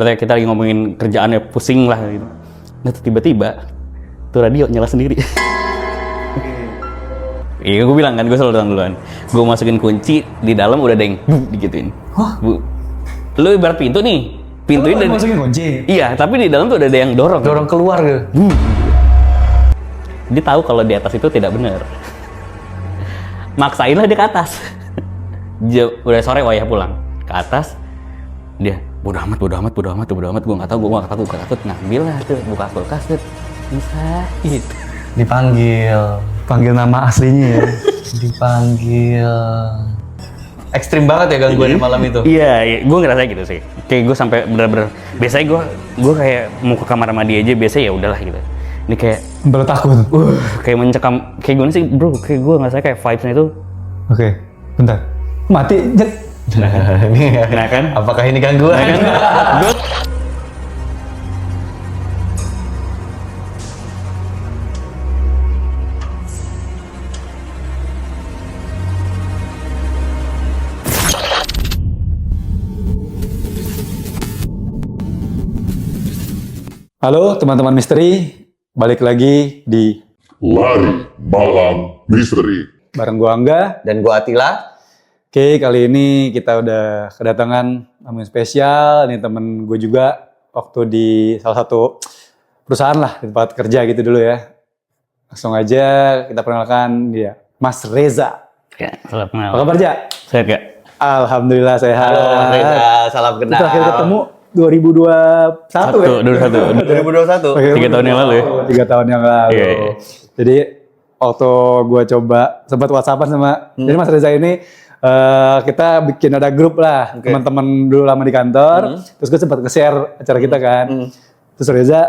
Berarti kita lagi ngomongin kerjaannya pusing lah gitu. Nah tiba-tiba tuh radio nyala sendiri. Iya gue bilang kan, gue selalu datang duluan. Gue masukin kunci, di dalam udah ada yang digituin. Hah? Lu ibarat pintu nih, pintuin udah masukin kunci? Iya, tapi di dalam tuh udah ada yang dorong. Dorong keluar gitu? Dia tahu kalau di atas itu tidak benar. Maksain lah dia ke atas. Udah sore wayah pulang. Ke atas, dia bodo amat, gue nggak tahu, gue nggak takut. Ngambil lah tuh, buka kulkas tuh. Bisa, gitu. Panggil nama aslinya ya. Dipanggil. Ekstrim banget ya gangguan malam itu. Iya, gue ngerasa gitu sih. Kayak gue sampai bener-bener. Biasanya gue kayak mau ke kamar mandi aja, biasanya ya udahlah gitu. Ini kayak Baru takut. kayak mencekam. Kayak gimana sih, bro? Kayak gue ngerasa kayak vibes-nya itu. Oke, bentar. Mati. Nah kan? Apakah ini gangguan? Nah, kan? Halo teman-teman misteri, balik lagi di Lari Malam Misteri. bareng gua Angga. Dan gua Atila. Oke, kali ini kita udah kedatangan tamu yang spesial. Ini temen gue juga waktu di salah satu perusahaan lah, di tempat kerja gitu dulu ya. Langsung aja kita perkenalkan dia, Mas Reza. Ya, selamat kenal. Apa kabar, Ja? Sehat gak? Alhamdulillah sehat. Halo Mas Reza, salam Kita kenal. terakhir ketemu 2021 ya? 2021. 3 tahun yang lalu ya? 3 tahun yang lalu. Iya, iya. Jadi waktu gue coba sempat WhatsAppan sama jadi Mas Reza ini kita bikin ada grup lah, teman-teman dulu lama di kantor. Terus gue sempat nge-share acara kita kan. Terus Reza,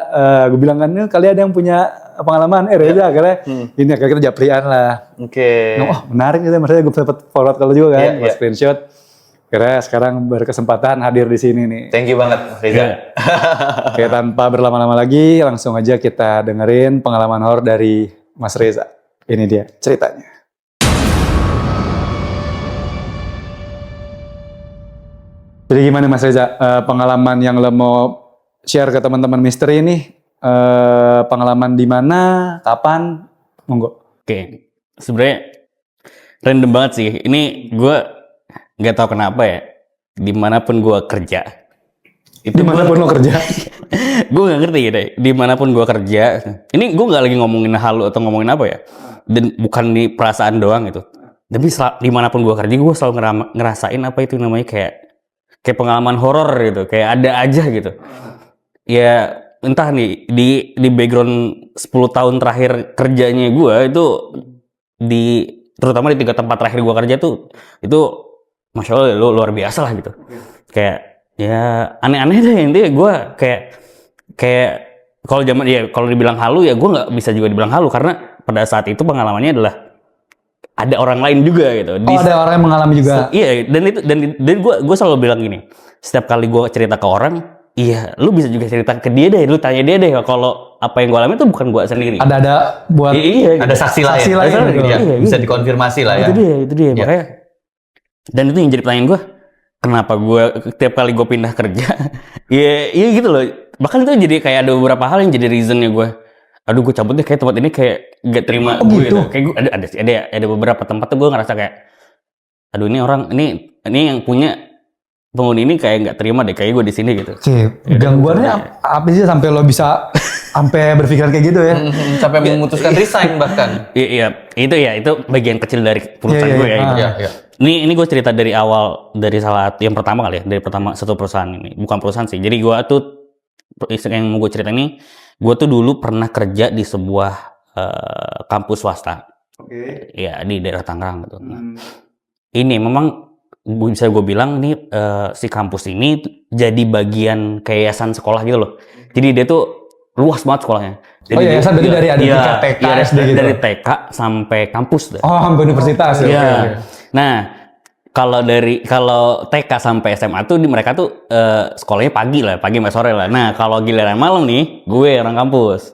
gue bilang kan, kali ada yang punya pengalaman, Reza akhirnya ini akhirnya kita japrian lah. Oke. Oh menarik gitu, maksudnya gue sempat forward kalau juga kan, Iya, gue iya. screenshot. Akhirnya sekarang berkesempatan hadir di sini nih. Thank you banget Mas Reza. Oke, tanpa berlama-lama lagi, langsung aja kita dengerin pengalaman horor dari Mas Reza. Ini dia ceritanya. Jadi gimana Mas Reza, pengalaman yang lo mau share ke teman-teman misteri ini, pengalaman di mana, kapan, monggo. Oke, sebenarnya random banget sih. Ini gue nggak tahu kenapa ya. Dimanapun gue kerja, Dimanapun lo kerja. gue nggak ngerti deh. Dimanapun gue kerja, ini gue nggak lagi ngomongin halu atau ngomongin apa ya. Dan bukan di perasaan doang gitu. Tapi dimanapun gue kerja, gue selalu ngerasain apa itu namanya kayak pengalaman horor gitu. Kayak ada aja gitu. Ya entah nih di background 10 tahun terakhir kerjanya gue itu terutama di 3 tempat terakhir gue kerja tuh itu Masya Allah luar biasa lah gitu. Kayak ya aneh-aneh deh intinya gue kayak kalau zaman ya kalau dibilang halu ya gue nggak bisa juga dibilang halu karena pada saat itu pengalamannya adalah ada orang lain juga gitu. Ada orang yang mengalami juga. Iya dan gue selalu bilang gini, setiap kali gue cerita ke orang, iya lu bisa juga cerita ke dia deh, lu tanya dia deh kalau apa yang gue alami itu bukan gue sendiri. Ada buat Iya, Ada saksi lain. Saksi lain, Iya, betul. iya. Iya, Bisa iya. dikonfirmasi lah ya. Itu dia. Makanya dan itu yang jadi pertanyaan gue, kenapa gue tiap kali gue pindah kerja, iya gitu loh. Bahkan itu jadi kayak ada beberapa hal yang jadi reasonnya gue. Aduh gue cabut deh kayak tempat ini kayak gak terima gue gitu. Kayak gue ada beberapa tempat tuh gue ngerasa kayak, aduh ini orang ini yang punya penghuni ini kayak nggak terima deh kayak gue di sini gitu. Oke, gangguannya apa sih sampai lo bisa sampai berpikiran kayak gitu ya? Sampai memutuskan resign bahkan. Iya, itu bagian kecil dari perusahaan Iya, gue iya. ya. Gitu. Iya. Ini gue cerita dari awal, dari yang pertama kali ya, dari pertama satu perusahaan ini, bukan perusahaan sih. Jadi gue tuh yang mau gue cerita ini, gue tuh dulu pernah kerja di sebuah kampus swasta, ya di daerah Tangerang gitu. Nah, ini memang bisa gue bilang nih si kampus ini jadi bagian kayak yayasan sekolah gitu loh. Jadi dia tuh luas banget sekolahnya. Jadi yayasan berarti dari ada tingkat TK, iya, SD gitu. dari TK sampai kampus deh. Oh, sampai universitas ya. Iya. Oke. Nah, kalau TK sampai SMA tuh mereka tuh sekolahnya pagi sampai sore lah. Nah, kalau giliran malam nih, gue orang kampus.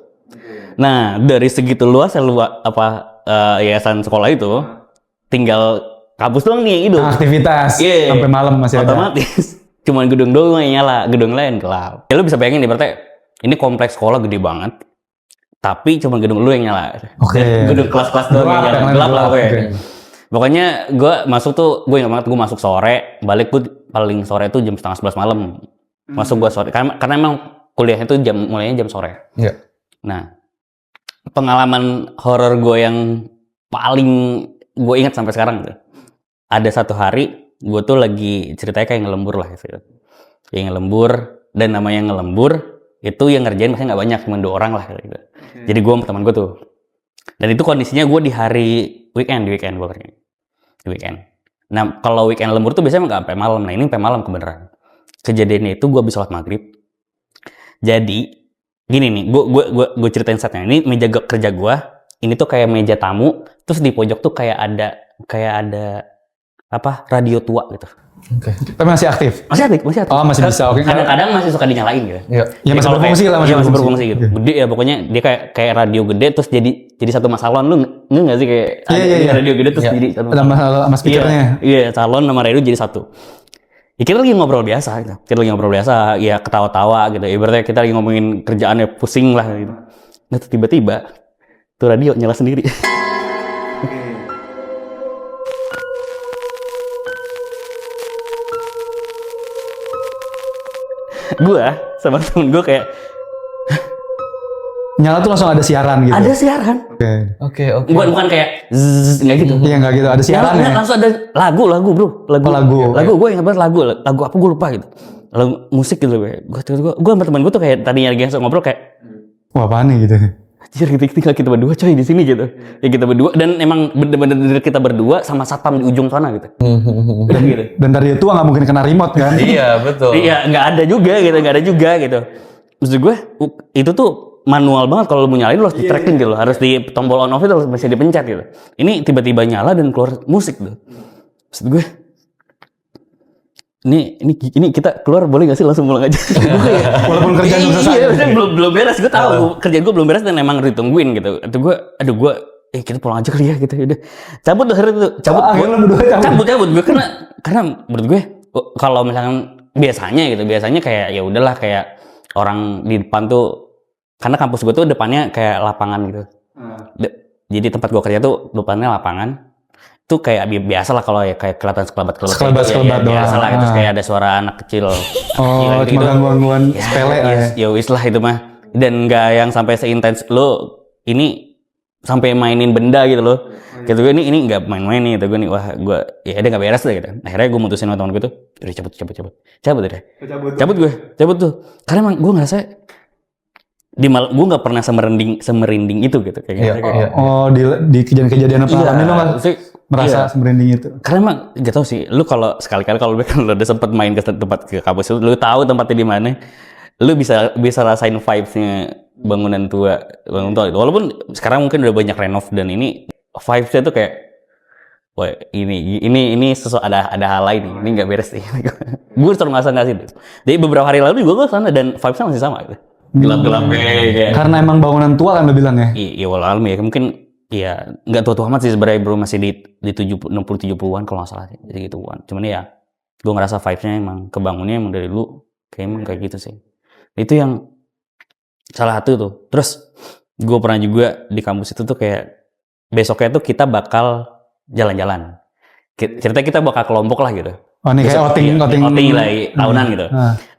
Nah, dari segitu luas yayasan sekolah itu tinggal kampus doang nih yang hidup. Aktivitas Iya. sampai malam masih ada. Otomatis cuman gedung doang yang nyala, gedung lain gelap. Ya lu bisa bayangin berarti ini kompleks sekolah gede banget, tapi cuma gedung lu yang nyala. Oke. Gedung kelas-kelas doang yang nyala, gelap lah gue. Oke. Pokoknya gue masuk tuh, gue ingat banget gue masuk sore, balik gue paling sore tuh jam 10:30 malam. Masuk gue sore, karena emang kuliahnya tuh mulainya jam sore. Iya. Nah, pengalaman horor gue yang paling gue ingat sampai sekarang tuh, ada satu hari gue tuh lagi ceritanya kayak ngelembur lah gitu. Kayak ngelembur, dan namanya ngelembur itu yang ngerjain masih nggak banyak, cuma 2 orang lah gitu. Jadi gue sama teman gue tuh, dan itu kondisinya gue di hari weekend gue kerja di weekend. Nah kalau weekend lembur tuh biasanya nggak sampai malam. Nah ini sampai malam kebenaran. Kejadiannya itu gue habis sholat maghrib. Jadi gini nih, gue ceritain setnya. Ini meja kerja gue, ini tuh kayak meja tamu, terus di pojok tuh kayak ada apa, radio tua gitu. Oke. Tapi masih aktif? Masih aktif. Oh, masih bisa, oke. Kadang-kadang masih suka dinyalain gitu. Iya. Ya masih Kalau berfungsi lah, iya, masih berfungsi gitu. Iya. Gede ya pokoknya, dia kayak radio gede terus jadi satu mas salon. Lu nggak sih kayak Iya. radio gede terus Iya. jadi satu Sama speakernya. Iya, salon sama radio jadi satu. Ya, kita lagi ngobrol biasa gitu. Kita lagi ngobrol biasa, ya ketawa-tawa gitu. Ibaratnya kita lagi ngomongin kerjaannya, pusing lah gitu. Nah tiba-tiba tuh radio nyala sendiri. Gua sama temen gue kayak Nyala tuh langsung ada siaran gitu. ada siaran. Oke. Oke. Bukan kayak zzz, nggak gitu. Iya nggak gitu, ada siaran ya. Langsung ada lagu bro. Lagu. Gue ingat banget lagu apa gue lupa gitu. Lagu musik gitu gue sama temen gue tuh kayak tadinya lagi ngobrol kayak, Wah apaan nih gitu. anjir tinggal kita berdua coy di sini gitu. Ya kita berdua, dan emang bener-bener kita berdua sama satpam di ujung sana gitu. Udah gitu. Dan dari itu nggak mungkin kena remote kan? Iya, betul. Iya, nggak ada juga gitu. Maksud gue, itu tuh manual banget, kalau lu mau nyalain lu harus di tracking gitu, harus di tombol on off itu harus bisa dipencet gitu. Ini tiba-tiba nyala dan keluar musik tuh. Maksud gue, ini kita keluar boleh gak sih langsung pulang aja? Walaupun kerjaan belum selesai. Iya, belum beres. Gue tahu kerjaan gue belum beres dan emang ditungguin gitu. Itu gue, kita pulang aja kali ya gitu. Udah cabut tuh akhirnya tuh. Akhirnya lu berdua Cabut gue karena menurut gue kalau misalkan biasanya kayak ya udahlah, kayak orang di depan tuh, karena kampus gue tuh depannya kayak lapangan gitu. Jadi tempat gue kerja tuh depannya lapangan. Itu kayak biasa lah kalau ya kayak kelihatan sekelebat Sekelebat doang. biasa lah, terus kayak ada suara anak kecil. Oh, cuma gangguan sepele lah ya. Ya wis lah itu mah. Dan nggak yang sampai seintens lo ini sampai mainin benda gitu loh. Gitu gue ini nggak main-main nih, gitu gue nih, wah gue ya dia nggak beres deh gitu. Akhirnya gue mutusin sama teman gue tuh, udah cabut deh. Cabut tuh. Karena emang gue ngerasa gue nggak pernah semerinding itu gitu kayak. Oh, di kejadian-kejadian apa alami lo nggak merasa semerinding itu? Karena emang gak tau sih, lu kalau sekali-kali kalau lu udah sempet main ke tempat ke kampus itu, lu tahu tempatnya di mana, lu bisa rasain vibes-nya bangunan tua itu. Walaupun sekarang mungkin udah banyak renov dan ini vibes-nya tuh kayak, wah ini sesuatu, ada hal lain ini nggak beres nih. Gue selalu ngerasa nggak sih. Jadi beberapa hari lalu juga gue kesana dan vibes-nya masih sama gitu. Gelap-gelap kayak. Karena emang bangunan tua kan lo bilang ya? Iya walau ya mungkin. Ya nggak tua amat sih sebenarnya bro, masih di 60-70-an kalau nggak salah, jadi gituan. Cuman ya gue ngerasa vibes-nya emang kebangunnya emang dari dulu kayak gitu sih. Itu yang salah satu tuh. Terus gue pernah juga di kampus itu tuh kayak besoknya tuh kita bakal jalan-jalan. Ceritanya kita bakal kelompok lah gitu. Oh ini kayak outing lah tahunan gitu.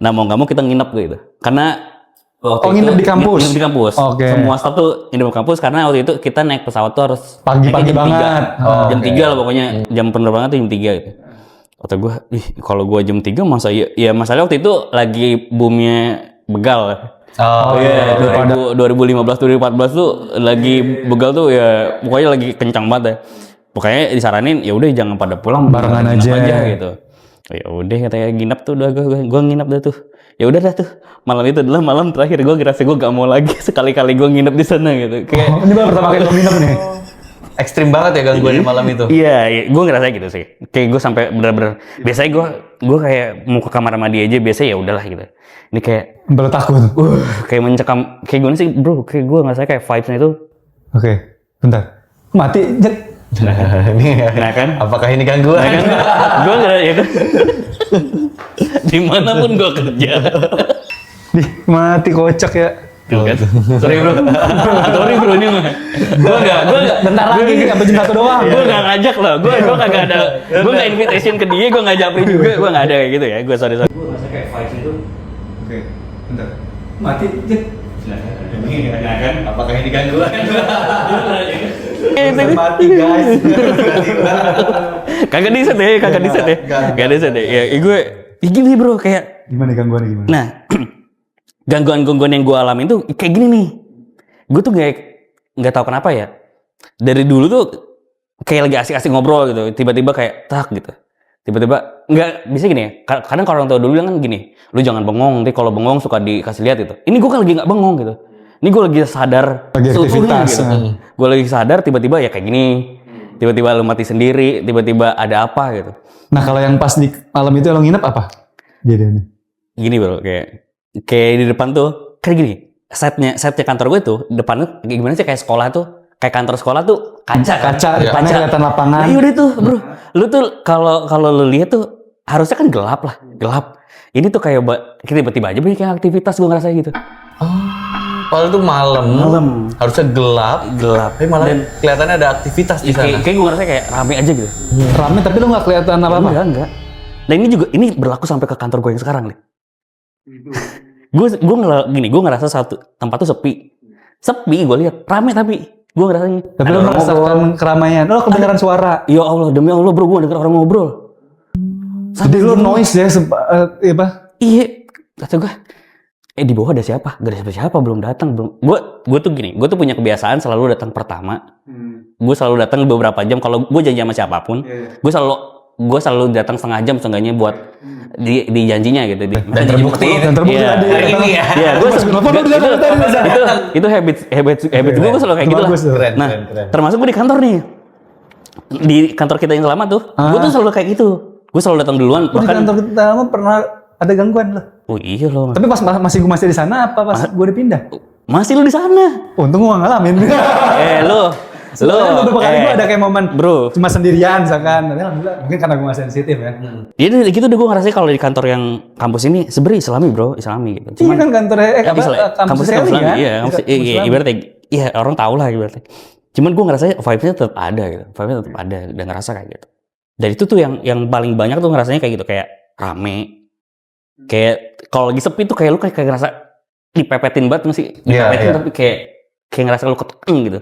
Nah mau nggak mau kita nginep gitu. Karena nginep di kampus? Nginep di kampus. Oke. Semua staff tuh nginep di kampus karena waktu itu kita naik pesawat tuh harus pagi-pagi jam banget. 3. Jam 3 lah pokoknya. Jam penerbangan tuh jam 3 gitu. Kata gue, kalau gue jam 3 masa ya masalahnya waktu itu lagi boomnya begal. Oh iya. 2015-2014 tuh lagi begal tuh ya pokoknya lagi kencang banget ya. Pokoknya disaranin ya udah jangan pada pulang, barengan aja gitu. Ya udah katanya nginep tuh, udah gue nginep dah tuh. Ya udah dah tuh, malam itu adalah malam terakhir gue ngerasa gue gak mau lagi sekali-kali gue nginep di sana gitu. Kayak ini baru pertama kali lo nginep nih. Ekstrim banget ya gangguan di malam itu. Iya, gue ngerasa gitu sih. Kayak gue sampai bener-bener biasanya gue kayak mau ke kamar mandi aja biasanya ya udahlah gitu. Ini kayak baru takut. Kayak mencekam, kayak gue sih bro, kayak gue ngerasa kayak vibes-nya itu. Oke, bentar. Mati, Nah kan? Apakah ini gangguan? Nah kan? Gue ngerasa ya kan. Dimanapun gue kerja. Nih, mati kocak ya. Tuh kan? Sorry bro. Sorry bro ini mah. Gue nggak. Bentar lagi sampai jam 1 doang. Gue nggak ngajak loh. Gue kagak ada. Gue nggak invitation ke dia. Gue nggak japri juga. Gue nggak ada kayak gitu ya. Gue sorry. Gue ngerasa kayak vibes itu. Oke, bentar. Mati, Jek. Kan? Apakah ini gangguan? Mati guys. Kagak di set ya. Kagak di set ya. Ya gue gini bro kayak. Gimana gangguannya gimana? Nah, gangguan-gangguan yang gue alamin tuh kayak gini nih. Gue tuh nggak tahu kenapa ya. Dari dulu tuh kayak lagi asik-asik ngobrol gitu. Tiba-tiba kayak tak gitu. Tiba-tiba nggak bisa gini ya. Kadang kalau orang tua dulu kan gini. Lu jangan bengong. Nanti kalau bengong suka dikasih lihat gitu. Ini gue kan lagi nggak bengong gitu. Ini gue lagi sadar. Lagi seutuhnya aktivitas. Gitu. Gue lagi sadar tiba-tiba ya kayak gini. Tiba-tiba lu mati sendiri. Tiba-tiba ada apa gitu. Nah kalau yang pas di malam itu lo nginep apa? Jadinya. Gini bro kayak di depan tuh kayak gini setnya kantor gue tuh depannya kayak gimana sih kayak sekolah tuh kayak kantor sekolah tuh kaca kelihatan lapangan. Nah, udah tuh bro lu tuh kalau lu lihat tuh harusnya kan gelap ini tuh kayak tiba-tiba aja banyak yang aktivitas gue ngerasa gitu. Kalau itu malam harusnya gelap tapi malah kelihatannya ada aktivitas di sana. Kayak gue ngerasa kayak rame aja gitu. Rame tapi lo nggak kelihatan apa-apa. Enggak. Nah ini berlaku sampai ke kantor gue yang sekarang nih. Gue ngerasa satu tempat tuh sepi gue lihat rame tapi gue ngerasanya Tapi lo merasakan keramaian. Lo kedengaran suara. ya Allah demi Allah bro gue denger orang ngobrol. Jadi lo noise ya apa? Iya kata gue di bawah ada siapa? Gak ada siapa belum datang belum. Gue tuh gini, gue tuh punya kebiasaan selalu datang pertama. Gue selalu datang beberapa jam kalau gue janji sama siapapun. Gue selalu datang setengah jam seenggaknya buat di janjinya gitu. Dan terbukti Iya, hari ini ya. Iya, itu habit gue selalu kayak gitu lah. Keren. Nah, termasuk gue di kantor nih. Di kantor kita yang lama tuh, gue tuh selalu kayak gitu. Gue selalu datang duluan. Di kantor kita pernah ada gangguan lo. Oh iya loh. Tapi pas masih di sana apa pas gue dipindah? Masih lu di sana. Untung gue ngalamin. Lu beberapa kali gue ada kayak momen bro cuma sendirian misalkan. Tapi alhamdulillah mungkin karena gue masih sensitif ya. Jadi gitu deh gue ngerasa kalau di kantor yang kampus ini sebenarnya Islami bro, Islami gitu. Iya kan kantor kampus Islami kan? Iya, ibaratnya iya orang tahu lah ibaratnya. Cuman gue ngerasa vibe-nya tetap ada gitu. Vibe-nya tetap ada dan ngerasa kayak gitu. Dan itu tuh yang paling banyak tuh ngerasanya kayak gitu kayak rame. Kayak kalau lagi sepi tuh kayak lu kayak ngerasa dipepetin banget sih. Dipepetin tapi kayak ngerasa lu ketekan gitu.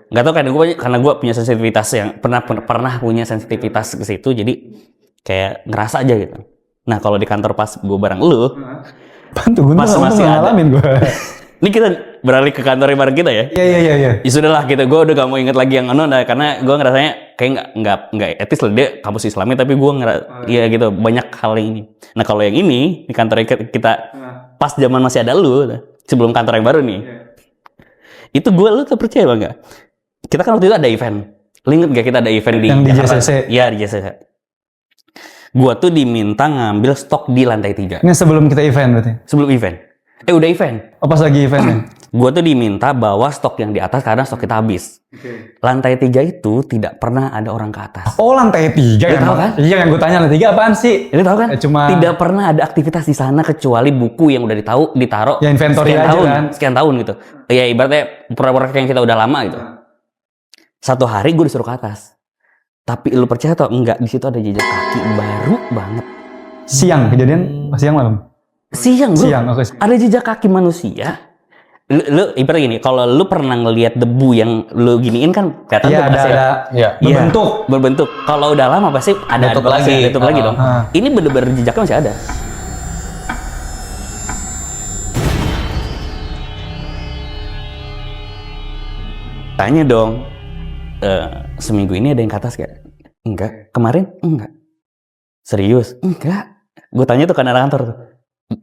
Nggak tahu karena gue punya sensitivitas yang pernah punya sensitivitas ke situ jadi kayak ngerasa aja gitu. Nah kalau di kantor pas gue bareng lu pas masih ngalamin gue. Ini kita beralih ke kantor bareng kita ya. Iya. Ya sudahlah gitu. Gue udah gak mau inget lagi yang karena gue ngerasanya kayak nggak etis lah dia kampus Islami tapi gue ya gitu banyak hal yang ini. Nah kalau yang ini di kantor kita pas zaman masih ada lu sebelum kantor yang baru nih. Itu lu tuh percaya nggak? Kita kan waktu itu ada event. Lu inget gak kita ada event di JCC? Iya di JCC. Gua tuh diminta ngambil stok di lantai 3. Ini sebelum kita event berarti? Sebelum event. Udah event. Oh pas lagi eventnya? Gua tuh diminta bawa stok yang di atas karena stok kita habis. Lantai 3 itu tidak pernah ada orang ke atas. Oh lantai 3 ya? Tahu kan? Iya yang gue tanya lantai 3 apaan sih? Ini tahu kan? Cuma tidak pernah ada aktivitas di sana kecuali buku yang udah ditaruh ya inventory aja kan? Sekian tahun gitu. Ya ibaratnya proyek yang kita udah lama gitu. Satu hari gue disuruh ke atas. Tapi lu percaya atau enggak di situ ada jejak kaki baru banget. Siang kejadian siang malam. Siang bro. Siang, oke. Ada jejak kaki manusia. Lu ibarat gini, kalau lu pernah ngelihat debu yang lu giniin kan kelihatan Iya tuh ada berbentuk. Kalau udah lama pasti ada Tutup lagi dong. Ini bener-bener jejaknya masih ada. Tanya dong. Seminggu ini ada yang ke atas gak? Enggak. Kemarin? Enggak. Serius? Enggak. Gue tanya tuh ke anak kantor tuh.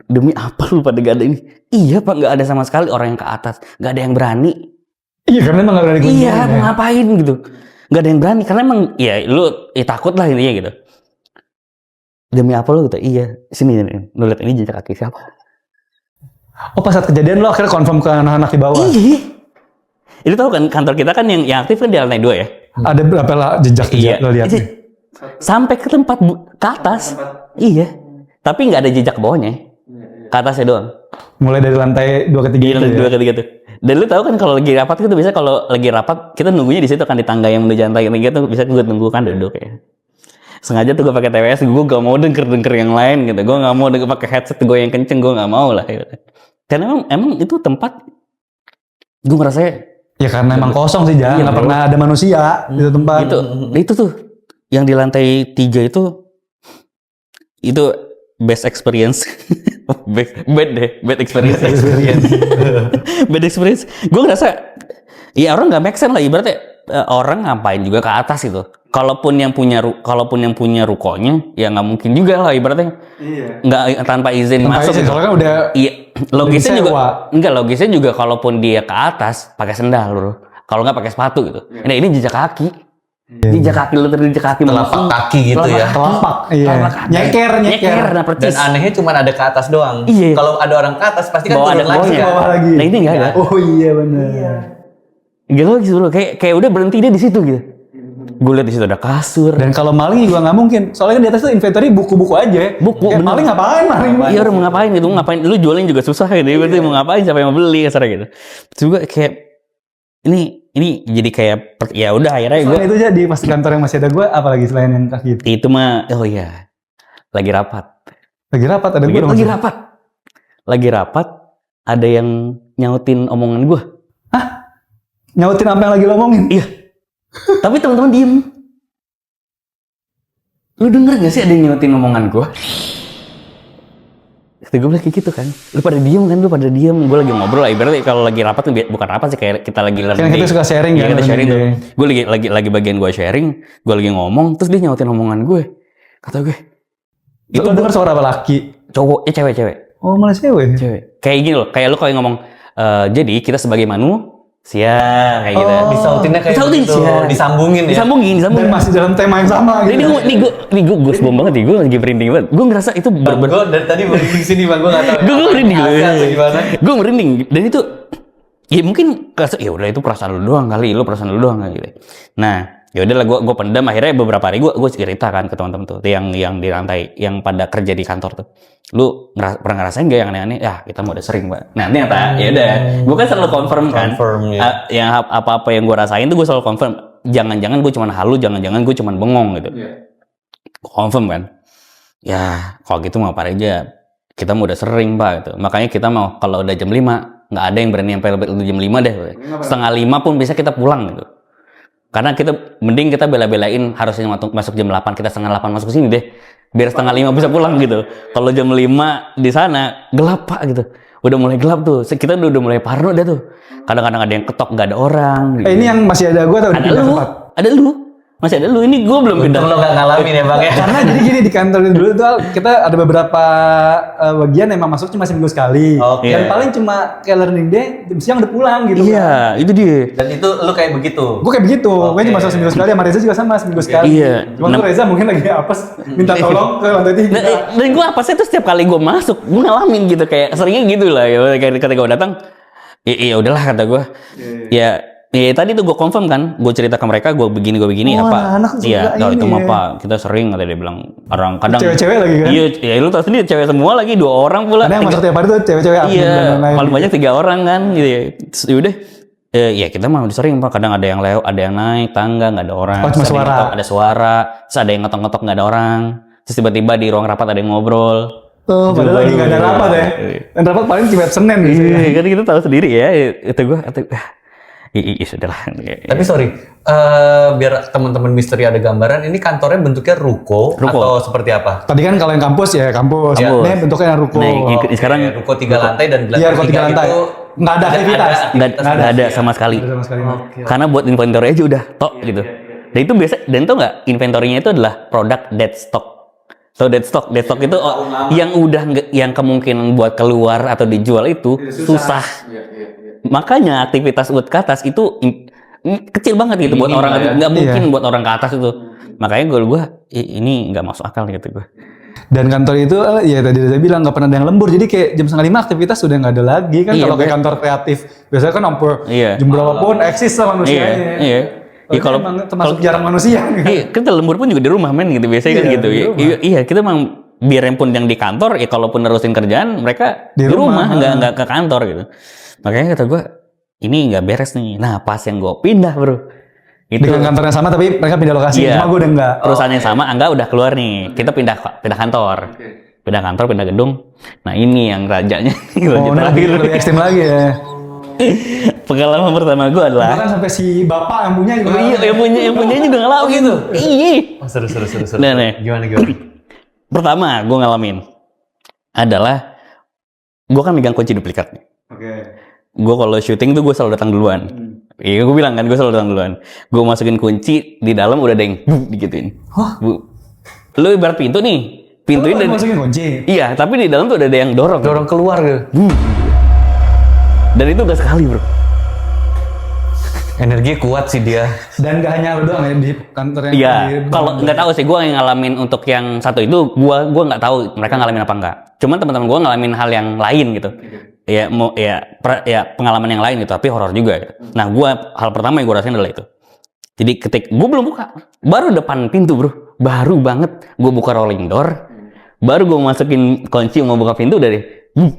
Demi apa lu pada gak ada ini? Iya pak, gak ada sama sekali orang yang ke atas. Gak ada yang berani. Iya karena emang gak berani. Iya, mau ngapain gitu. Gak ada yang berani. Karena emang ya lu takut lah intinya gitu. Demi apa lu gitu? Iya. Sini, lu lihat ini jejak kaki siapa? Oh pas saat kejadian lu akhirnya confirm ke anak-anak di bawah? Iya. Itu tahu kan kantor kita kan yang aktif kan di lantai 2 ya. Ada berapa lah jejak lo lihat? sampai ke tempat ke atas. Iya. Tapi nggak ada jejak bawahnya. Ke atasnya doang. Mulai dari lantai 2 ke 3 Iya, itu dua ketiga tuh. Dan lu tahu kan kalau lagi rapat itu biasa kalau lagi rapat kita nunggunya di situ kan di tangga yang menuju lantai gitu bisa gue tunggu kan duduk ya. Sengaja tuh gue pakai TWS, gue gak mau denger yang lain gitu. Gue gak mau denger pakai headset gue yang kenceng, gue gak mau lah. Gitu. Karena emang itu tempat gue ngerasa ya karena emang kosong sih, jangan nggak pernah ada manusia di tempat. itu tuh yang di lantai 3 itu best experience. bad experience. Bad experience. Gue ngerasa ya orang nggak make sense lah ibaratnya orang ngapain juga ke atas itu. Kalaupun yang punya rukonya ya nggak mungkin juga lah ibaratnya. Iya. Nggak tanpa izin masuk. Soalnya kan udah iya. Logisnya juga kalaupun dia ke atas pakai sendal loh. Kalau nggak pakai sepatu gitu. Nah ini jejak kaki. Jejak kaki lu jejak kaki telapak kaki gitu ya. Telapak. Iya. Nyeker. Nah, Dan anehnya cuma ada ke atas doang. Iya. Kalau ada orang ke atas pasti kan Bawa turun ada lagi. Bawah lagi. Nah ini nggak ada. Oh iya benar. Gitu gitu loh. Kayak udah berhenti dia di situ gitu. Gue lihat di situ ada kasur. Dan kalau maling juga nggak mungkin. Soalnya kan di atas tuh inventory buku-buku aja. Buku. Kayak maling ngapain? Iya orang mau ngapain gitu, ngapain? Lu jualin juga susah gitu. Berarti mau ngapain? Siapa yang mau beli kasarnya gitu. Terus juga kayak ini jadi kayak ya udah akhirnya gue. Selain itu aja di pas kantor yang masih ada gue, apalagi selain yang kaki itu. Itu mah oh iya lagi rapat. Lagi rapat ada gue. Lagi rapat ada yang nyautin omongan gue. Hah? Nyautin apa yang lagi lo omongin? Iya. Tapi teman-teman diem. Lu denger gak sih ada yang nyautin omongan gue? Kata gue bilang kayak gitu kan. Lu pada diem. Gue lagi ngobrol lah. Ibaratnya kalau lagi rapat bukan rapat sih kayak kita lagi learning. Kan kita suka sharing ya. Kita sharing tuh. Day. Gue lagi bagian gue sharing. Gue lagi ngomong. Terus dia nyautin omongan gue. Kata gue. Itu denger suara apa laki? Cowoknya cewek. Oh malah cewek. Kayak gini loh. Kayak lu kalau ngomong. Jadi kita sebagai kayak gitu. Disautinnya kayak gitu. Disambungin ya. Disambungin. Dan masih dalam tema yang sama gitu. Ini gue goosebump banget nih. Gue lagi merinding banget. Gue ngerasa itu Gue dari tadi merinding di sini bang, gue nggak tahu. Gue merinding. Gue merinding. Dan itu ya mungkin ya udah itu perasaan lu doang kali. Gitu. Nah, ya udahlah gue pendam. Akhirnya beberapa hari gue cerita kan ke teman-teman tuh yang di lantai yang pada kerja di kantor tuh. Lu pernah ngerasain gak yang aneh-aneh? Ya kita mau udah sering Pak. Nah ternyata ya udah. Gue kan selalu confirm kan. Ya. Yang apa-apa yang gue rasain tuh gue selalu confirm. Jangan-jangan gue cuman halu, jangan-jangan gue cuman bengong gitu. Confirm kan. Ya kalau gitu mau apa aja. Kita mau udah sering Pak gitu. Makanya kita mau kalau udah jam 5 nggak ada yang berani sampai lebih jam 5 deh. Setengah 5 pun bisa kita pulang gitu. Karena mending kita bela-belain harusnya masuk jam 8, kita setengah 8 masuk ke sini deh. Biar setengah 5 bisa pulang gitu. Kalau jam 5 di sana gelap Pak gitu. Udah mulai gelap tuh. Kita udah mulai parno dah tuh. Kadang-kadang ada yang ketok nggak ada orang. Gitu. Ini yang masih ada gue atau ada lu? Ada lu. Masih ada lu. Ini gue belum pindah. Lo nggak ngalamin ya bang ya. Karena jadi gini di kantor dulu tuh kita ada beberapa bagian yang emang masuk cuma seminggu sekali. Dan paling cuma kayak learning day jam siang udah pulang gitu. Iya, itu dia. Dan itu lu kayak begitu. Gue kayak begitu. Gue cuma masuk seminggu sekali. Sama Reza juga sama seminggu sekali. Iya. Cuma tuh Reza mungkin lagi apes minta tolong ke lantai 3. Dan gue apesnya tuh setiap kali gue masuk, gue ngalamin gitu kayak seringnya gitu lah. Kayak ketika gue datang, ya udahlah kata gue. Ya tadi tuh gue confirm kan, gue cerita ke mereka, gue begini apa? Iya, kalau itu mah Pak, kita sering katanya dia bilang orang kadang. Cewek-cewek lagi kan? Iya, ya lu tahu sendiri cewek semua lagi 2 orang pula. Ada yang masuk tiap hari tuh cewek-cewek. Iya, paling banyak 3 orang kan, gitu. Yaudah, ya kita mah udah sering Pak. Kadang ada yang lewat, ada yang naik tangga nggak ada orang. Oh, cuma suara. Ada suara, terus ada yang ngetok-ngetok nggak ada orang. Terus tiba-tiba di ruang rapat ada yang ngobrol. Tuh, padahal lagi nggak ada rapat ya. Dan rapat paling cuma Senin gitu. Iya, kan kita tahu sendiri ya. Itu gue. Iya sudahlah. Tapi sorry, biar teman-teman misteri ada gambaran, ini kantornya bentuknya ruko. Atau seperti apa? Tadi kan kalau yang kampus ya kampus. Ini bentuknya yang ruko. Nah, sekarang ruko 3 lantai dan di Iya, ruko 3 lantai. itu nggak ada aktivitas. Nggak ada sama sekali. Karena buat inventory aja udah tok gitu. Dan itu biasa. Dan tau nggak inventory-nya itu adalah produk dead stock. So dead stock itu yang kemungkinan buat keluar atau dijual itu susah. Makanya aktivitas buat ke atas itu kecil banget gitu buat orang, nggak mungkin buat orang ke atas itu. Makanya gue ini nggak masuk akal gitu gue. Dan kantor itu ya tadi saya bilang nggak pernah ada yang lembur, jadi kayak jam 4:30 aktivitas sudah nggak ada lagi kan. Kalau kayak kantor kreatif biasanya kan sampai jam berapapun eksis sama manusianya. Ya kalau emang termasuk jarang manusia kan. iya, kita lembur pun juga di rumah men gitu biasanya kan Iya, gitu. di Iya, rumah. iya, kita emang biarin pun yang di kantor ya kalaupun nerusin kerjaan mereka Di di rumah rumah, nggak ke kantor gitu. Makanya kata gue ini nggak beres nih. Nah pas yang gue pindah bro itu Dengan kantor yang sama tapi mereka pindah lokasi. Iya. Cuma gue udah enggak. perusahaan yang sama Angga udah keluar nih. Kita pindah kantor. Pindah kantor, pindah gedung. Nah ini yang rajanya. Oh, ini lebih ekstrim lagi ya. Pengalaman pertama gue adalah Bahkan sampai si bapak yang punya juga. oh, iya, yang punya juga ngalamin gitu. Iya. Oh, seru. Nah, nih. Gimana? Pertama gue ngalamin adalah gue kan megang kunci duplikat nih. Oke. Gue kalau syuting tuh gue selalu datang duluan. Iya gue bilang kan gue selalu datang duluan. Gue masukin kunci di dalam udah ada yang digituin. Lu ibarat pintu nih. Pintu ini Masukin kunci. iya, tapi di dalam tuh udah ada yang dorong. Dorong keluar gitu. Dan itu udah sekali bro. Energinya kuat sih dia. Dan gak hanya lu doang ya di kantor yang Iya, di- kalau nggak tahu sih gue yang ngalamin untuk yang satu itu gue nggak tahu mereka ngalamin apa enggak. Cuman teman-teman gue ngalamin hal yang lain gitu. Ya pengalaman yang lain gitu, tapi horor juga. Gitu. Nah gue hal pertama yang gue rasain adalah itu. Jadi gue belum buka, baru depan pintu bro, baru banget gue buka rolling door, baru gue masukin kunci mau buka pintu dari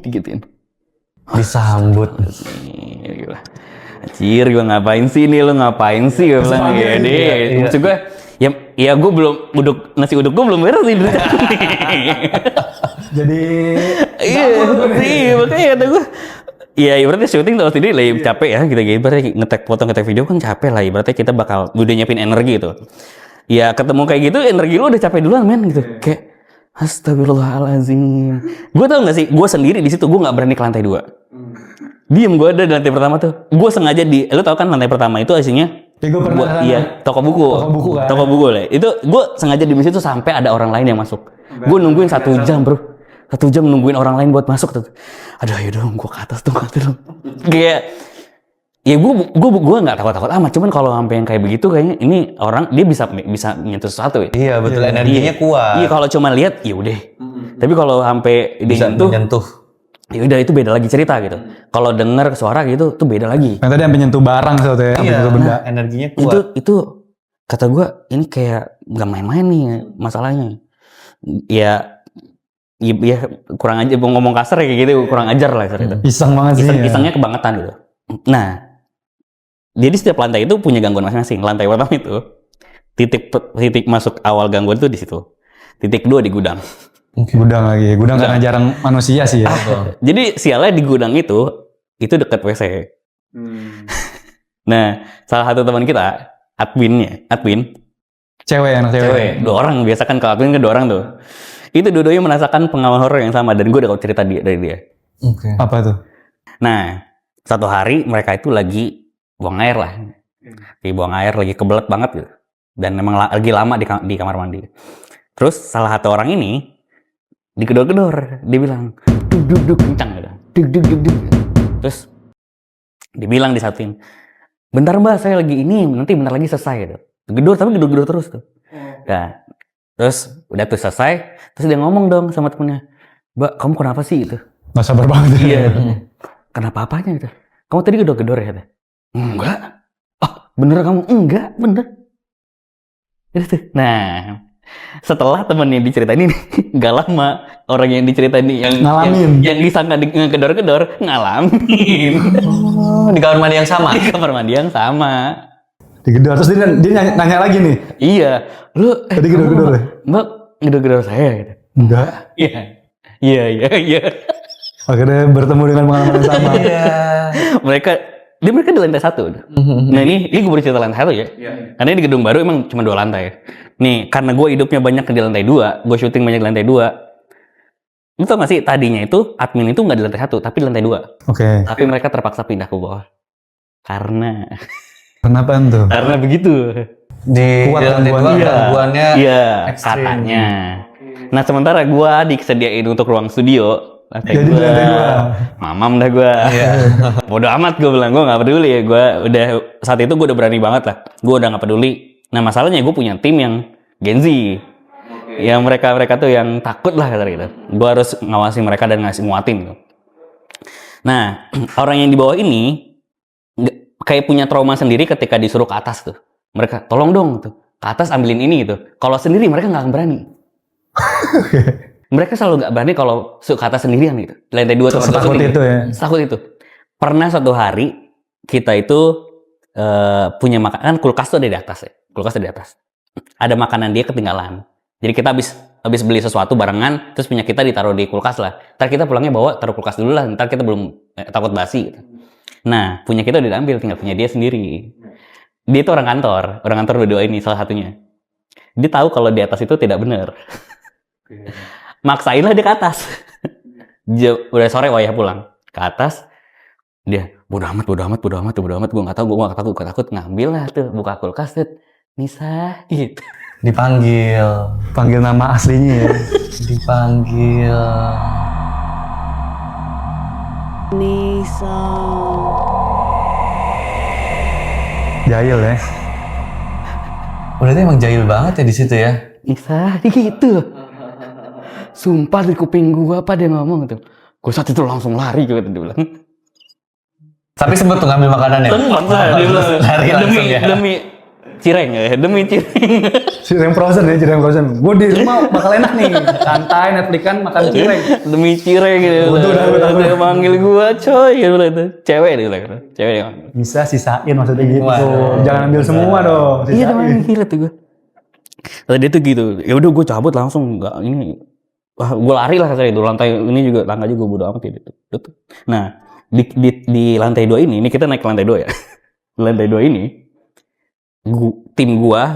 digituin. Disambut. Gila. Anjir, gue ngapain sih nih, lo ngapain sih? Gue bilang Iya, gini. iya. Maksud gue, ya gue belum, nasi uduk gue belum beres nih. Jadi Iya, makanya kata gue. Iya, ibaratnya syuting tahu sendiri lah, capek ya. Kita ibaratnya ngetek foto, ngetek video kan capek lah. Ibaratnya kita bakal udah nyiapin energi gitu. Ya ketemu kayak gitu, energi lu udah capek duluan men gitu. Kayak, astagfirullahaladzim. Gue tau gak sih, gue sendiri di situ gue nggak berani ke lantai 2. Diem gue ada di lantai pertama tuh. Gue sengaja lu tau kan lantai pertama itu isinya Ya, gue pernah kesana. iya, toko buku. Toko buku kan. Toko buku lah. Itu gue sengaja di situ sampai ada orang lain yang masuk. Gue nungguin 1 jam, bro. 1 jam nungguin orang lain buat masuk tuh. Aduh, ayo dong, gue ke atas dong. Kayak ya gue nggak takut amat. Cuman kalau sampai yang kayak begitu kayaknya ini orang dia bisa nyentuh sesuatu ya. Iya betul, energinya kuat. Iya, kalau cuma lihat ya udah. Tapi kalau sampai Bisa disentuh menyentuh. ya udah itu beda lagi cerita gitu. Kalau dengar suara gitu tuh beda lagi. yang tadi yang penyentuh barang satu ya, penyentuh benda. Energinya kuat. Itu kata gue ini kayak nggak main-main nih masalahnya. Ya kurang aja ngomong kasar ya kayak gitu, kurang ajar lah kasar itu. Iseng banget sih. Isengnya kebangetan gitu. Nah, jadi setiap lantai itu punya gangguan masing-masing. Lantai pertama itu titik masuk awal gangguan itu di situ. Titik 2 di gudang. Gudang lagi, gudang karena jarang manusia sih ya. Jadi sialnya di gudang itu dekat WC. Nah, salah satu teman kita, admin, Cewek, anak cewek. 2 orang, biasa kan kalau admin kan 2 orang tuh. Itu dua-duanya merasakan pengalaman horor yang sama dan gue udah cerita dari dia. Oke. Apa tuh? Nah, satu hari mereka itu lagi buang air lah. Lagi buang air, lagi kebelet banget gitu. Dan memang lagi lama di kamar mandi. Terus salah satu orang ini digedor-gedor, dia bilang duk kencang gitu. Duk. Terus dibilang disatuin, bentar mbak saya lagi ini, nanti bentar lagi selesai gitu. Gedor tapi gedor terus tuh. Nah, terus udah tuh selesai, terus dia ngomong dong sama temennya, mbak kamu kenapa sih gitu? Gak sabar banget. Iya. Kenapa apanya gitu? Kamu tadi gedor-gedor ya? Enggak. Oh, bener kamu? Enggak, bener. Gitu. Nah, setelah temen yang diceritain ini, gak lama orang yang diceritain ini Ngalamin. yang disangka gedor-gedor ngalamin. Oh, di kamar mandi yang sama. Di kamar mandi yang sama. Digedor, terus dia nanya lagi nih. Iya. Lu Tadi gedor-gedor ya? Mbak, gedor-gedor saya gitu. Enggak. Iya. Akhirnya bertemu dengan pengalaman yang sama. mereka di lantai 1. Nah ini gue bercerita lantai 1 ya. Karena ini di gedung baru emang cuma 2 lantai. Nih karena gue hidupnya banyak di lantai 2, gue syuting banyak di lantai 2. Lu tau gak sih tadinya itu admin itu nggak di lantai 1 tapi di lantai 2. Oke. Tapi mereka terpaksa pindah ke bawah. Kenapa tuh? Karena begitu. Di Kuat lantai dua gangguannya. gangguannya Iya, ekstrim. katanya. Nah sementara gue disediain untuk ruang studio. Lantai Jadi di lantai 2. Mamam dah gue. Bodoh amat gue bilang, gue nggak peduli ya. Gue udah saat itu gue udah berani banget lah. Gue udah nggak peduli. Nah masalahnya gue punya tim yang Gen Z, yang mereka tuh yang takut lah kata gitu. Gue harus ngawasi mereka dan ngasih nguatin gitu. Nah orang yang di bawah ini kayak punya trauma sendiri ketika disuruh ke atas tuh. Mereka, tolong dong gitu. Ke atas ambilin ini gitu. Kalau sendiri mereka nggak akan berani. Mereka selalu nggak berani kalau ke atas sendirian gitu. Di lantai 2 atau Setakut itu ya. Setakut itu. Pernah suatu hari kita itu punya makanan, kulkas tuh ada di atas ya. Kulkas ada di atas. Ada makanan dia ketinggalan. Jadi kita habis beli sesuatu barengan, terus punya kita ditaruh di kulkas lah. Ntar kita pulangnya bawa taruh kulkas dulu lah. Ntar kita belum takut basi gitu. Nah, punya kita udah diambil, tinggal punya dia sendiri. Dia itu orang kantor berdua ini salah satunya. Dia tahu kalau di atas itu tidak benar. Maksainlah dia ke atas. Udah sore wayah pulang. Ke atas, dia bodo amat, gue nggak tahu, gue takut ngambil lah tuh, buka kulkas tuh, Nisa, gitu. Panggil nama aslinya ya. Dipanggil. Nisa. Jahil ya. Berarti emang jahil banget ya di situ ya. Nisa, gitu. Sumpah di kuping gua apa dia ngomong gitu. Gua saat itu langsung lari gitu dia bilang. Tapi sempet tuh ngambil makanannya. Sempat lah dia bilang. Lari langsung ya. Demi cireng ya, demi cireng. Cireng frozen. Gue di rumah bakal enak nih. Santai, Netflix-an, makan cireng. Demi cireng gitu. Udah. Dia manggil gua, coy, gitu bilang itu. Cewek dia bilang. Cewek dia ngomong. Bisa sisain maksudnya gitu. Waduh. Jangan ambil semua dong. Iya, Sisain. dia gila tuh gua. Kata dia tuh gitu. Ya udah gua cabut langsung, enggak ini. Wah, gue lari lah katanya itu lantai ini juga tangga juga bodo amat gitu. Nah di lantai 2 ini kita naik ke lantai 2 ya. Di lantai 2 ini tim gua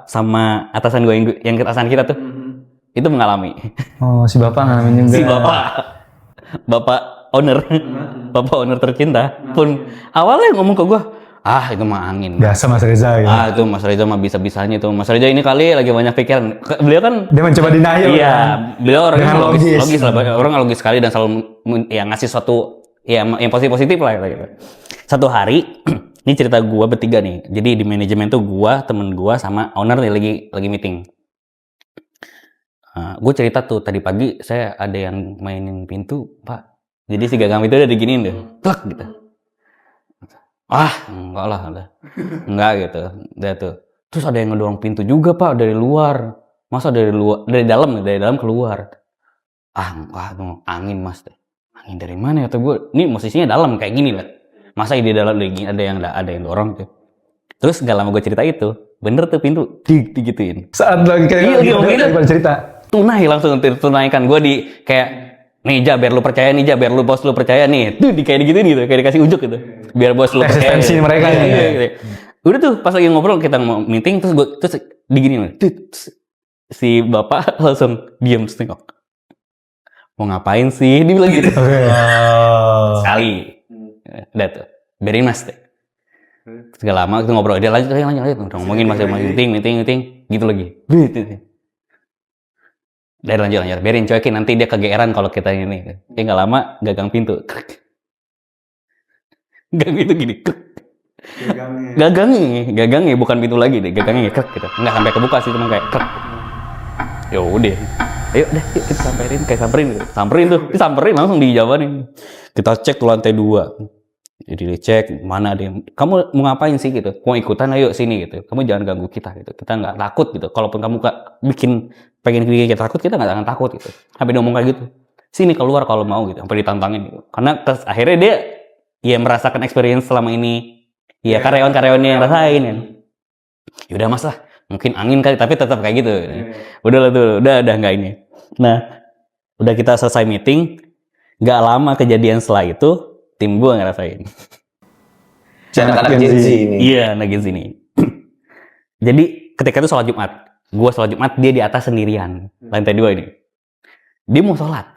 sama atasan gua yang atasan kita tuh itu mengalami. Oh, si bapak ngalamin juga. Si bapak owner tercinta pun awalnya ngomong ke gua, itu mah angin. Biasa Mas Reza gitu. Itu Mas Reza mah bisa-bisanya tuh. Mas Reza ini kali lagi banyak pikiran. Beliau kan Dia mencoba denial. iya, Kan? beliau orang Dengan yang logis. logis lah. Orang logis sekali dan selalu ya ngasih suatu ya yang positif lah gitu. Satu hari, ini cerita gua bertiga nih. Jadi di manajemen tuh gua, temen gua sama owner nih lagi meeting. Gue cerita tuh tadi pagi saya ada yang mainin pintu, Pak. Jadi si gagang itu udah diginiin deh. Plak gitu. Enggak lah. Enggak gitu. Udah tuh. Terus ada yang ngedorong pintu juga, Pak, dari luar. Masa dari dalam keluar. Enggak tuh, angin Mas. Angin dari mana ya? Gue, ini posisinya dalam kayak gini lah. Masa di dalam lagi ada yang dorong tuh. Terus gak lama gue cerita itu, bener tuh pintu digituin. Saat lagi kayak Iya, gitu cerita. Tunai langsung tunaikan gue di kayak nih biar lu percaya nih biar lu bos lu percaya nih tuh kayak gitu kayak dikasih ujuk gitu biar bos lu percaya Eksistensi mereka iya, ya. gitu. Udah tuh pas lagi ngobrol kita mau meeting terus diginiin si bapak langsung diem terus nengok mau ngapain sih dia bilang gitu sekali udah tuh biarin Mas deh terus gak lama kita ngobrol dia lanjut udah ngomongin Mas meeting gitu lagi gitu. Dari lanjut, biarin cuekin nanti dia kegeeran kalau kita ini. Nggak lama gagang pintu. Gang itu gini. Gagangnya bukan pintu lagi deh, gagangnya krek gitu. Nggak sampai kebuka sih, cuma kayak krek. Ya udah. Ayo kita samperin tuh. Disamperin langsung dijabarin. Kita cek tuh lantai 2. Jadi dicek mana dia. Kamu mau ngapain sih gitu? Mau ikutan ayo sini gitu. Kamu jangan ganggu kita gitu. Kita nggak takut gitu. Kalaupun kamu pengen bikin kita takut, kita nggak akan takut gitu. Sampai dia ngomong kayak gitu. Sini keluar kalau mau gitu. Sampai ditantangin gitu. Karena akhirnya dia ya merasakan experience selama ini. Ya karyawan-karyawannya yang rasain kan. Yaudah Mas lah. Mungkin angin kali tapi tetap kayak gitu. Udah lah tuh. Udah nggak ini. Nah, udah kita selesai meeting. Nggak lama kejadian setelah itu. Tim gue ngerasain. Anak-anak Gen Z ini. Iya, anak Gen Z ini. Jadi ketika itu sholat Jumat. Gue sholat Jumat, dia di atas sendirian. Lantai 2 ini. Dia mau sholat.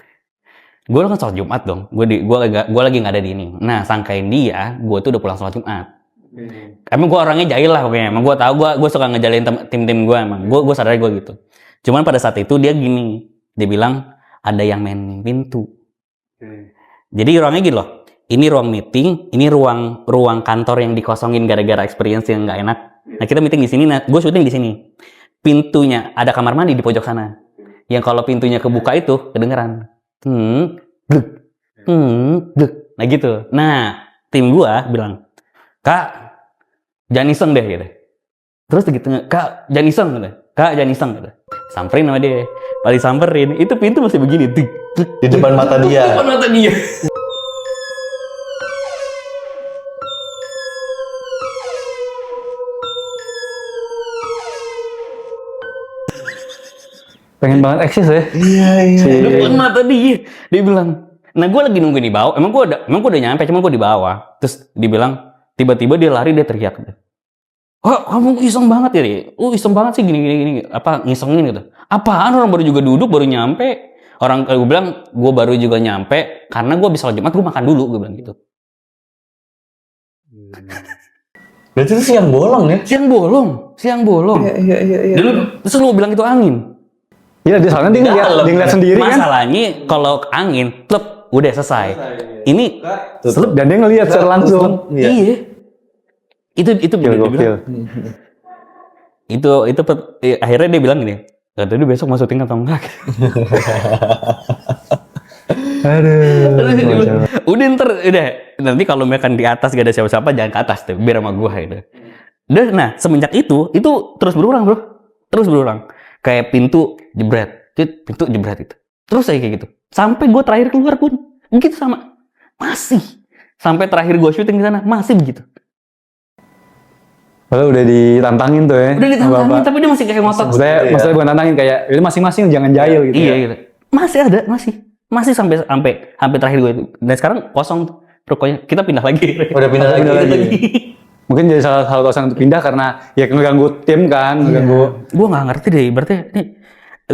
Gue kan sholat Jumat dong. Gue lagi nggak ada di ini. Nah, sangkain dia, gue tuh udah pulang sholat Jumat. Emang gue orangnya jahil lah pokoknya. Emang gue tahu gue suka ngejalin tim-tim gue emang. Gue sadar gue gitu. Cuman pada saat itu dia gini. Dia bilang, ada yang main pintu. Jadi orangnya gitu loh. Ini ruang meeting, ini ruang kantor yang dikosongin gara-gara experience yang nggak enak. Nah kita meeting di sini, nah gue syuting di sini. Pintunya ada kamar mandi di pojok sana. Yang kalau pintunya kebuka itu kedengeran. Gluk. Nah gitu. Nah tim gue bilang, Kak, jangan iseng deh gitu. Terus gitu, kak jangan iseng gitu. Kak jangan iseng gitu. Samperin sama dia. Pas disamperin, itu pintu masih begini. Di depan mata dia. Di depan mata dia. Pengen banget eksis ya. Iya. Di depan mata dia. Dia bilang, nah gue lagi nunggu di bawah. Emang gue udah nyampe, cuma gue di bawah. Terus dibilang, tiba-tiba dia lari, dia teriak. Oh, kamu iseng banget ya, Ri? Iseng banget sih gini. Apa, ngisengin gitu. Apaan, orang baru juga duduk, baru nyampe. Orang, gue bilang, gue baru juga nyampe. Karena gue habis sholat Jumat, gue makan dulu, gue bilang gitu. Berarti itu siang bolong ya? Siang bolong. Iya. Dan terus lu bilang itu angin. Iya, dia soalnya dia ngeliat sendiri kan. Masalahnya kalau angin, klep, udah selesai. Ini Selip, dan dia ngeliat secara langsung. iya. Itu bener dia bilang. Akhirnya dia bilang gini, tadi besok mau syuting atau enggak? Aduh. Udah nanti kalau misalkan di atas gak ada siapa-siapa jangan ke atas tuh, biar sama gua gitu. Nah semenjak itu terus berulang bro, kayak pintu jebret itu, terus kayak gitu, sampai gua terakhir keluar pun begitu sama, masih sampai terakhir gua syuting di sana masih begitu. Padahal udah ditantangin tuh ya. Udah ditantangin, tapi dia masih kayak ngotot. Maksudnya bukan tantangin, kayak ini masing-masing jangan jahil gitu. Iya ya. gitu. Masih sampai terakhir gue itu. Dan sekarang kosong rukonya. Kita pindah lagi. Udah pindah lagi. Mungkin jadi salah satu alasan untuk pindah karena ya ngeganggu tim kan, ngeganggu. Gue nggak ngerti deh. Berarti nih,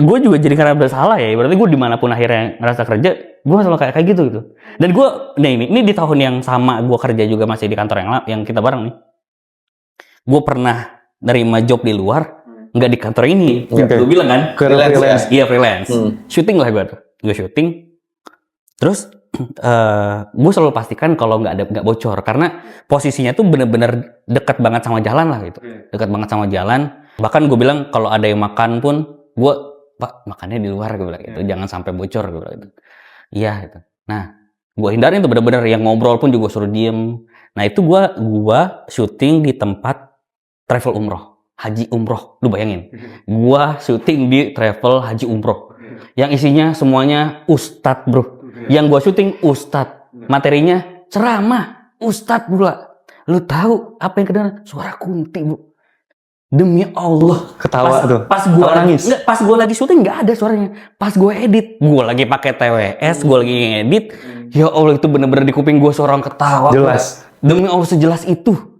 gue juga jadi karena bersalah ya. Berarti gue dimanapun akhirnya ngerasa kerja, gue selalu kayak gitu. Dan gue, ini di tahun yang sama gue kerja juga masih di kantor yang kita bareng nih. Gue pernah nerima job di luar, nggak di kantor ini. Okay. Gue bilang kan, Freelance. Iya freelance. Syuting lah gue tuh. Gue syuting. Terus gue selalu pastikan kalau nggak bocor karena posisinya tuh bener-bener dekat banget sama jalan lah gitu. Dekat banget sama jalan. Bahkan gue bilang kalau ada yang makan pun, gue Pak makannya di luar gue bilang gitu. Jangan sampai bocor gue bilang gitu. Iya gitu. Nah, gue hindarin tuh bener-bener yang ngobrol pun juga suruh diem. Nah itu gue syuting di tempat travel umroh, haji umroh, lu bayangin. Gua syuting di travel haji umroh, yang isinya semuanya ustadz bro. Yang gua syuting ustadz, materinya ceramah, ustadz pula. Lu tahu apa yang kedengaran? Suara kunti bro. Demi Allah. Ketawa tuh. Pas gua nangis. Enggak, pas gua lagi syuting nggak ada suaranya. Pas gua edit, gua lagi pakai TWS, gua lagi ngedit. Ya Allah itu bener-bener di kuping gua suara orang ketawa. Jelas. Bro. Demi Allah sejelas itu.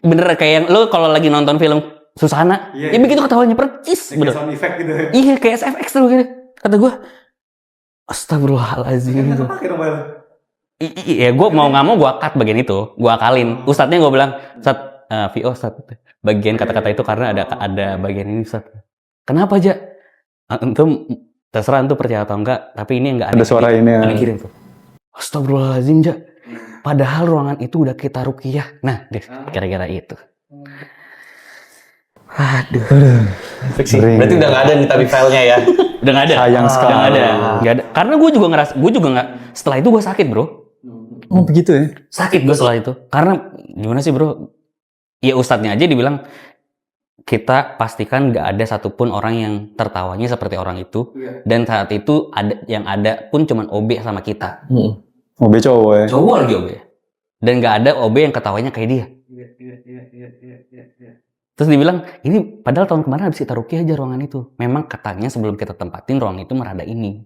Bener kayak yang lo kalau lagi nonton film Susana, ya begitu ketawanya percis, bener. Sound effect gitu. Iya kayak SFX tuh gitu. Kata gue, astagfirullahaladzim gitu. Iya, gue mau nggak mau gue cut bagian itu, gue akalin. Ustadznya gue bilang, Ustadz, VO Ustadz, bagian kata-kata itu karena ada bagian ini Ustadz. Kenapa aja? Antum terserah antum percaya atau enggak, tapi ini enggak ada suara ini. Aneh kirim tuh. Astagfirullahaladzim, Ja. Padahal ruangan itu udah kita ruqyah. Nah, kira-kira itu. Aduh. Berarti udah nggak ada nih tapi filenya ya. Udah nggak ada. Sayang sekali. Nggak ada. Karena gue juga nggak. Setelah itu gue sakit bro. Oh begitu ya? Sakit gue setelah itu. Karena gimana sih bro? Ya ustadznya aja dibilang kita pastikan nggak ada satupun orang yang tertawanya seperti orang itu. Dan saat itu yang ada pun cuman OB sama kita. OB cowok ya? Cowok lagi OB. Dan nggak ada OB yang ketawanya kayak dia. Terus dibilang, ini padahal tahun kemarin habis kita ruqyah aja ruangan itu. Memang katanya sebelum kita tempatin ruangan itu merada ini.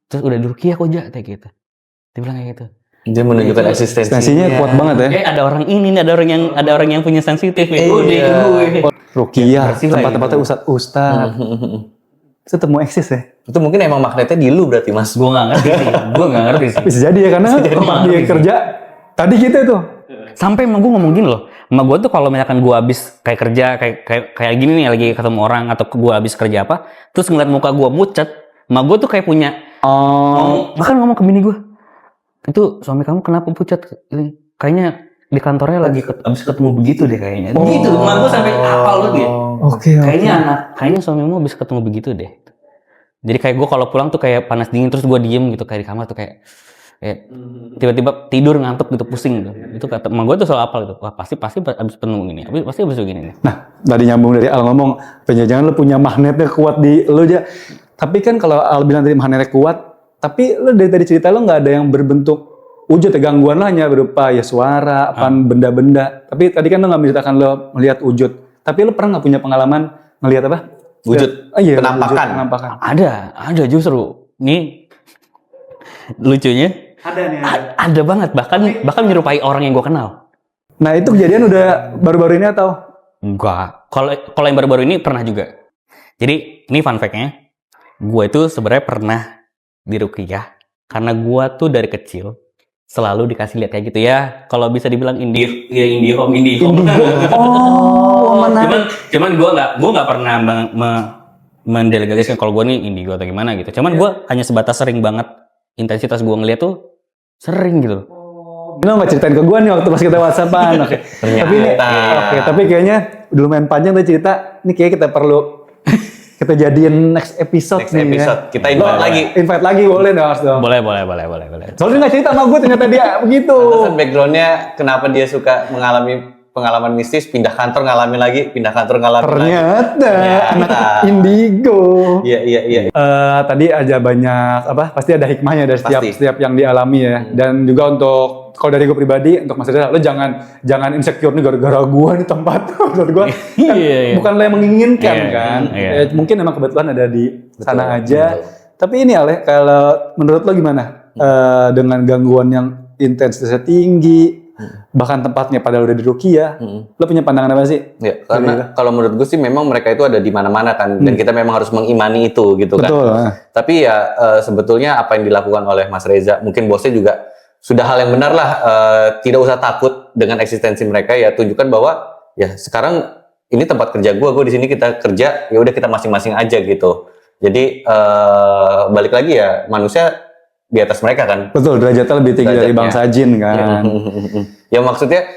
Terus udah di ruqyah kok Ja, kayak gitu. Dia bilang kayak gitu. Dia menunjukkan eksistensinya kuat banget ya. Ada orang ini, ada orang yang punya sensitif. Ruqyah, tempat-tempatnya ustad. Itu temu eksis ya? Itu mungkin emang magnetnya di lu berarti mas. Gue nggak ngerti sih. Bisa jadi ya, karena dia kerja tadi gitu tuh. Sampai emang gue ngomong gini loh, emak gue tuh kalau misalkan gue habis kayak kerja kayak gini nih lagi ketemu orang atau gue habis kerja apa, terus ngeliat muka gue pucat, emak gue tuh kayak punya bahkan ngomong ke bini gue, itu suami kamu kenapa pucat? Kayaknya di kantornya lagi habis ketemu begitu deh kayaknya. Gitu, emak gue sampai hafal loh dia. Kayaknya suamimu habis ketemu begitu deh. Jadi kayak gue kalau pulang tuh kayak panas dingin terus gue diem gitu kayak di kamar tuh kayak Kayak tiba-tiba tidur ngantuk gitu, pusing gitu. Itu kata emang gue tuh selalu apal gitu. Wah pasti abis penuh gini, pasti abis begini nih. Nah, tadi nyambung dari Al ngomong, jangan lu punya magnetnya kuat di lu aja. Tapi kan kalau Al bilang tadi magnetnya kuat, tapi lu dari tadi cerita lu nggak ada yang berbentuk wujud ya, gangguan lah hanya berupa ya suara, benda-benda. Tapi tadi kan lu nggak menceritakan lu melihat wujud. Tapi lu pernah nggak punya pengalaman ngelihat apa? Wujud, Iya, penampakan. wujud, penampakan. Ada justru. Nih lucunya. Ada banget, bahkan menyerupai orang yang gue kenal. Nah itu kejadian udah baru-baru ini atau? Enggak. Kalau yang baru-baru ini pernah juga. Jadi ini fun fact-nya, gue itu sebenarnya pernah diruqyah karena gue tuh dari kecil selalu dikasih lihat kayak gitu ya. Kalau bisa dibilang indie home. Oh, Cuman gue nggak pernah mendelegasikan kalau gue nih indigo atau gimana gitu. Cuman gue hanya sebatas sering banget intensitas gue ngeliat tuh sering gitu. Lu nggak ceritain ke gue nih waktu pas kita WhatsAppan. Oke. Tapi ini, tapi kayaknya udah lumayan panjang tuh cerita. Ini kayak kita perlu kita jadiin next episode nih ya. Kita invite lagi. Boleh dong, Mas dong. Boleh. Soalnya dia nggak cerita sama gue, ternyata dia begitu. Pantesan backgroundnya kenapa dia suka mengalami pengalaman mistis, pindah kantor ngalamin lagi, pindah kantor ngalamin lagi. Ternyata anak indigo. Iya. Tadi aja banyak pasti ada hikmahnya dari setiap yang dialami ya. Dan juga untuk kalau dari gue pribadi untuk Mas Reza, lo jangan insecure nih gara-gara gue nih tempat. Maksud gue kan bukan lo yang menginginkan kan. Ya, mungkin emang kebetulan ada di sana aja. Tapi ini Ale, kalau menurut lo gimana? Dengan gangguan yang intensitasnya tinggi, bahkan tempatnya padahal udah di ruqyah, lo punya pandangan apa sih? Ya, karena kalau menurut gue sih memang mereka itu ada di mana-mana kan, dan kita memang harus mengimani itu gitu kan. Betul. Tapi ya sebetulnya apa yang dilakukan oleh Mas Reza, mungkin bosnya juga sudah hal yang benar lah, tidak usah takut dengan eksistensi mereka, ya tunjukkan bahwa ya sekarang ini tempat kerja gue di sini kita kerja, ya udah kita masing-masing aja gitu. Jadi balik lagi ya manusia di atas mereka kan. Betul, derajatnya lebih tinggi dari bangsa jin kan. Ya maksudnya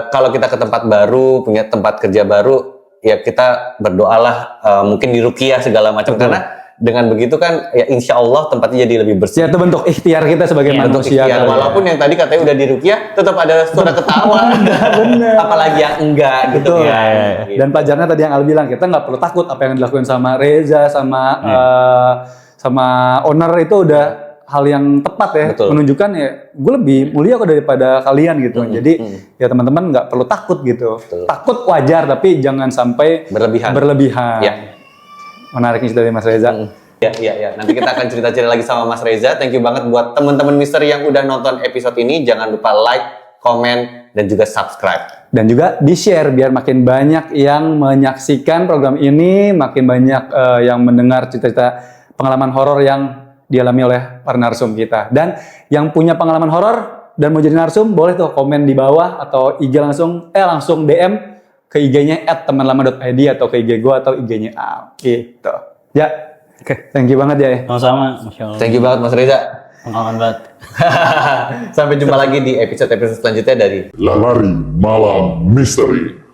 kalau kita ke tempat baru, punya tempat kerja baru, ya kita berdoalah mungkin di ruqyah segala macam. Karena dengan begitu kan ya insya Allah tempatnya jadi lebih bersih. Ya itu bentuk ikhtiar kita sebagai manusia. Ikhtiar. Walaupun yang tadi katanya udah di ruqyah, tetap ada suara ketawa. Bener. Apalagi yang enggak gitu. Betul. Ya. Dan pelajarannya tadi yang Al bilang, kita nggak perlu takut apa yang dilakukan sama Reza, sama owner itu udah hal yang tepat ya. Betul. Menunjukkan ya gue lebih mulia kok daripada kalian gitu. Jadi ya teman-teman nggak perlu takut gitu. Betul. Takut wajar tapi jangan sampai berlebihan. Ya. Menarik nih dari Mas Reza. Ya. Nanti kita akan cerita-cerita lagi sama Mas Reza. Thank you banget buat teman-teman misteri yang udah nonton episode ini. Jangan lupa like, komen, dan juga subscribe. Dan juga di-share biar makin banyak yang menyaksikan program ini, makin banyak yang mendengar cerita-cerita pengalaman horor yang dialami oleh para narsum kita. Dan yang punya pengalaman horor dan mau jadi narsum, boleh tuh komen di bawah atau IG langsung DM ke IG-nya @temanlama.id atau ke IG gua atau IG-nya Al. Gitu. Ya. Oke. Thank you banget ya. Sama-sama, Masya Allah. Thank you banget Mas Reza. Pengalaman banget. Sampai jumpa lagi di episode-episode selanjutnya dari Lalari Malam Misteri.